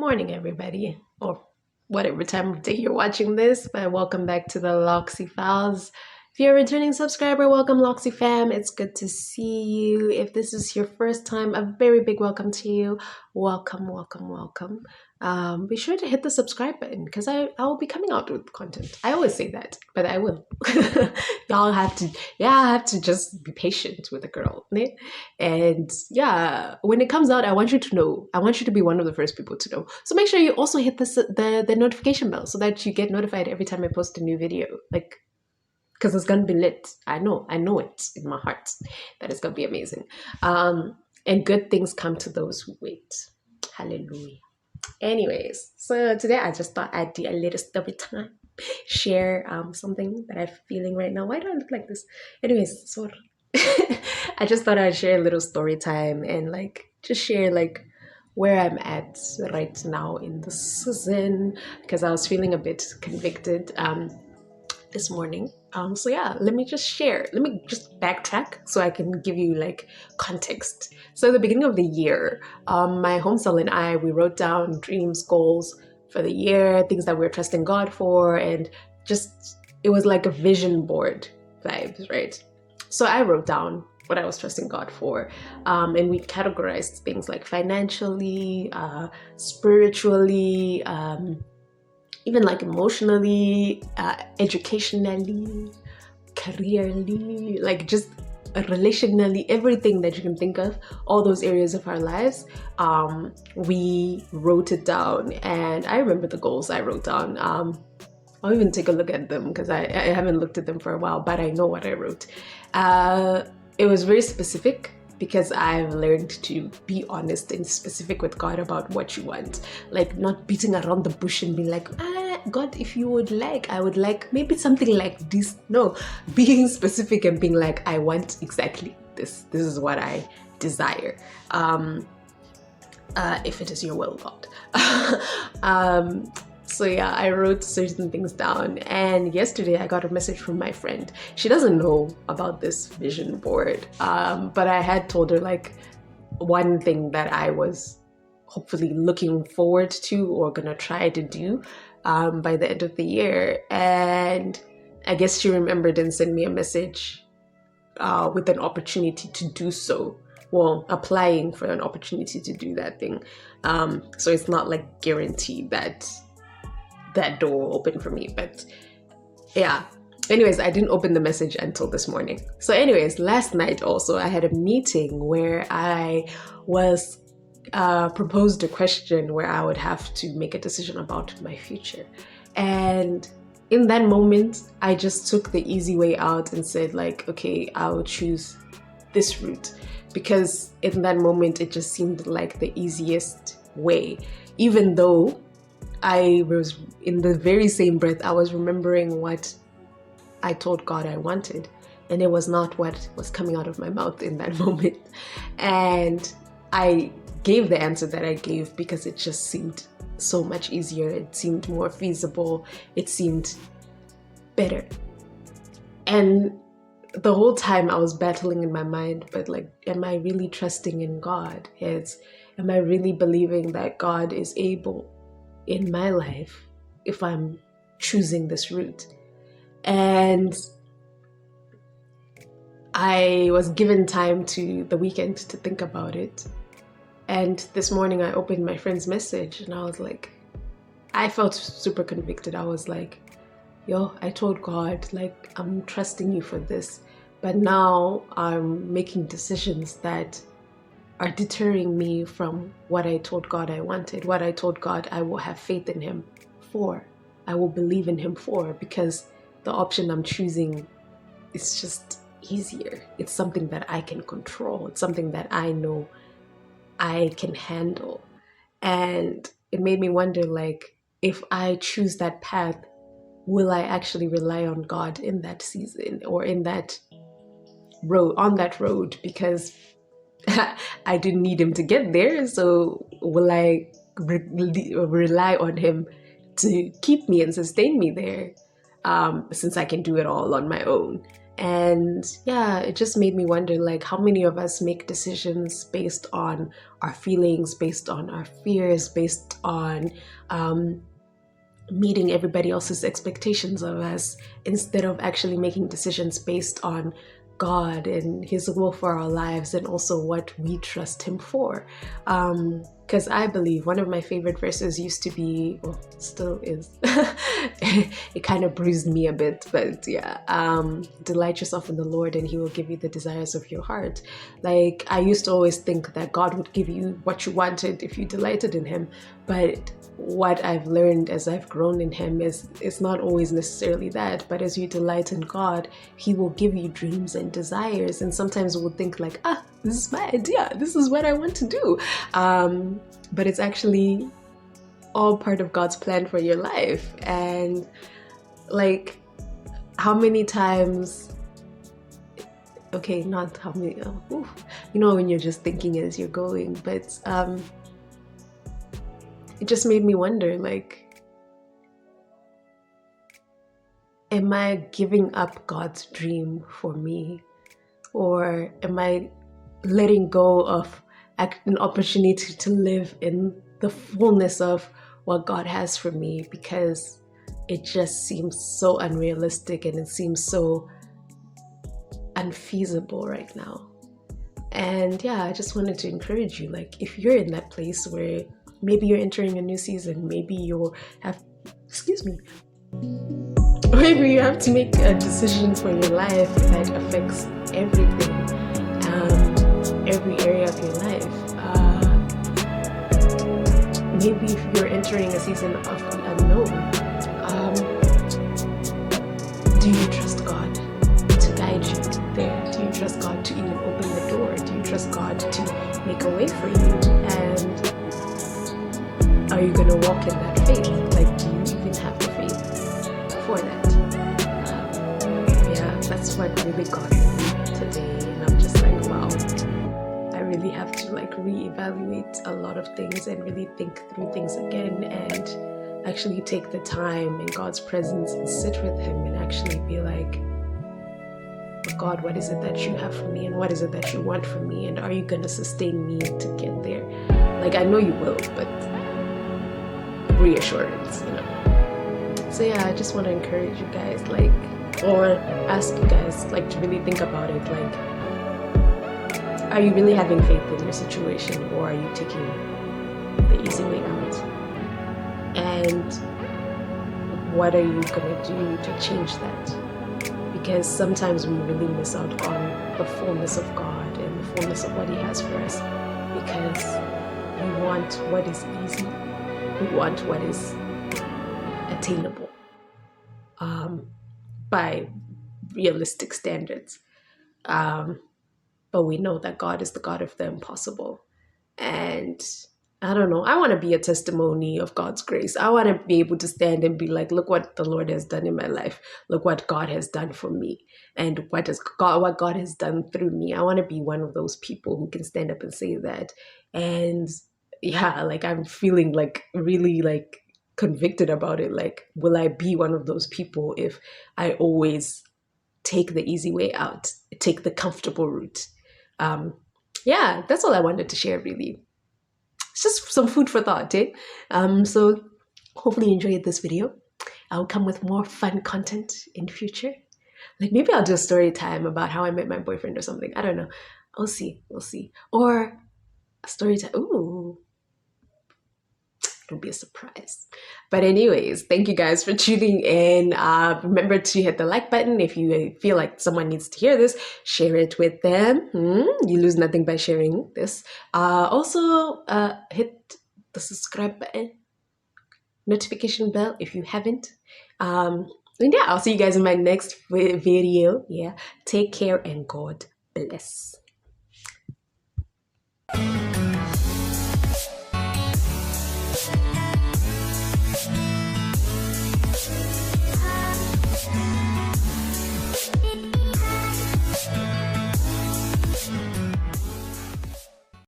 morning, everybody, or whatever time of day you're watching this. But welcome back to the Loxy Files. If you're a returning subscriber, welcome, Loxy fam. It's good to see you. If this is your first time, a very big welcome to you. Welcome, welcome, welcome. Be sure to hit the subscribe button because I will be coming out with content. I always say that, but I will. Y'all have to, I have to just be patient with the girl. Ne? And yeah, when it comes out, I want you to know. I want you to be one of the first people to know. So make sure you also hit the notification bell so that you get notified every time I post a new video. Like, because it's gonna be lit. I know it in my heart that it's gonna be amazing. And good things come to those who wait. Hallelujah. Anyways, so today I just thought I'd do a little story time, share something that I'm feeling right now. Why do I look like this? Anyways, so I just thought I'd share a little story time and just share where I'm at right now in the season because I was feeling a bit convicted this morning. So yeah, let me just share. Let me just backtrack so I can give you context. So at the beginning of the year, my home cell and I, we wrote down dreams, goals for the year, things that we're trusting God for, and just it was like a vision board vibes, right? So I wrote down what I was trusting God for, and we categorized things like financially, spiritually, even emotionally, educationally, careerly, just relationally, everything that you can think of, all those areas of our lives, we wrote it down. And I remember the goals I wrote down. I'll even take a look at them because I haven't looked at them for a while, but I know what I wrote. It was very specific because I've learned to be honest and specific with God about what you want. Not beating around the bush and being like, God, if you would like, I would like maybe something like this. No, being specific and being like, I want exactly this. This is what I desire. If it is your will, God. So yeah, I wrote certain things down, and yesterday I got a message from my friend. She doesn't know about this vision board, but I had told her one thing that I was hopefully looking forward to or gonna try to do by the end of the year. And I guess she remembered and sent me a message with an opportunity to do so. Well, applying for an opportunity to do that thing. So it's not guaranteed that that door will open for me, but yeah. Anyways, I didn't open the message until this morning. So anyways, last night also I had a meeting where I was proposed a question where I would have to make a decision about my future. And in that moment, I just took the easy way out and said okay, I'll choose this route, because in that moment it just seemed like the easiest way, even though I was in the very same breath, I was remembering what I told God I wanted, and it was not what was coming out of my mouth in that moment. And I gave the answer that I gave because it just seemed so much easier. It seemed more feasible. It seemed better. And the whole time I was battling in my mind, but am I really trusting in God? Am I really believing that God is able in my life if I'm choosing this route? And I was given time to the weekend to think about it. And this morning I opened my friend's message and I was I felt super convicted. I was yo, I told God, I'm trusting you for this, but now I'm making decisions that are deterring me from what I told God I wanted, what I told God I will have faith in Him for, I will believe in Him for, because the option I'm choosing is just easier. It's something that I can control. It's something that I know I can handle. And it made me wonder, if I choose that path, will I actually rely on God in that season or in that road, on that road? Because I didn't need Him to get there. So will I rely on Him to keep me and sustain me there, since I can do it all on my own? And yeah, it just made me wonder, like, how many of us make decisions based on our feelings, based on our fears, based on meeting everybody else's expectations of us, instead of actually making decisions based on God and His will for our lives, and also what we trust Him for. Because I believe one of my favorite verses used to be, well, still is, it kind of bruised me a bit, but yeah, delight yourself in the Lord and He will give you the desires of your heart. Like, I used to always think that God would give you what you wanted if you delighted in Him, but what I've learned as I've grown in Him is it's not always necessarily that, but as you delight in God, He will give you dreams and desires. And sometimes we'll think like, this is my idea, this is what I want to do. But it's actually all part of God's plan for your life. And like, how many times, okay, not how many, when you're just thinking as you're going, but it just made me wonder, like, am I giving up God's dream for me? Or am I letting go of an opportunity to live in the fullness of what God has for me, because it just seems so unrealistic and it seems so unfeasible right now? And yeah, I just wanted to encourage you, like, if you're in that place where maybe you're entering a new season, maybe you have, maybe you have to make a decision for your life that affects everything, every area of your life. Maybe if you're entering a season of the unknown, do you trust God to guide you there? Do you trust God to even open the door? Do you trust God to make a way for you? And are you going to walk in that faith? Like, do you even have the faith for that? Yeah, that's what really got me today. And I'm just like, wow, I really have to like reevaluate a lot of things and really think through things again, and actually take the time in God's presence and sit with Him and actually be like, God, what is it that you have for me, and what is it that you want from me, and are you going to sustain me to get there? Like, I know you will, but reassurance, So yeah, I just want to encourage you guys, like, or ask you guys, like, to really think about it. Like, are you really having faith in your situation, or are you taking the easy way out? And what are you gonna do to change that? Because sometimes we really miss out on the fullness of God and the fullness of what He has for us, because we want what is easy. We want what is attainable by realistic standards. But we know that God is the God of the impossible. And I don't know, I want to be a testimony of God's grace. I want to be able to stand and be like, look what the Lord has done in my life. Look what God has done for me. And what God has done through me. I want to be one of those people who can stand up and say that. And yeah, like, I'm feeling like really like convicted about it. Like, will I be one of those people if I always take the easy way out, take the comfortable route? Yeah, that's all I wanted to share, really. It's just some food for thought, eh? So hopefully you enjoyed this video. I'll come with more fun content in future. Like, maybe I'll do a story time about how I met my boyfriend or something. I don't know. We'll see. Or a story time. Ooh. It'll be a surprise. But anyways, thank you guys for tuning in. Remember to hit the like button if you feel like someone needs to hear this. Share it with them. You lose nothing by sharing this. Also, hit the subscribe button, notification bell if you haven't. And yeah, I'll see you guys in my next video. Yeah, take care and God bless.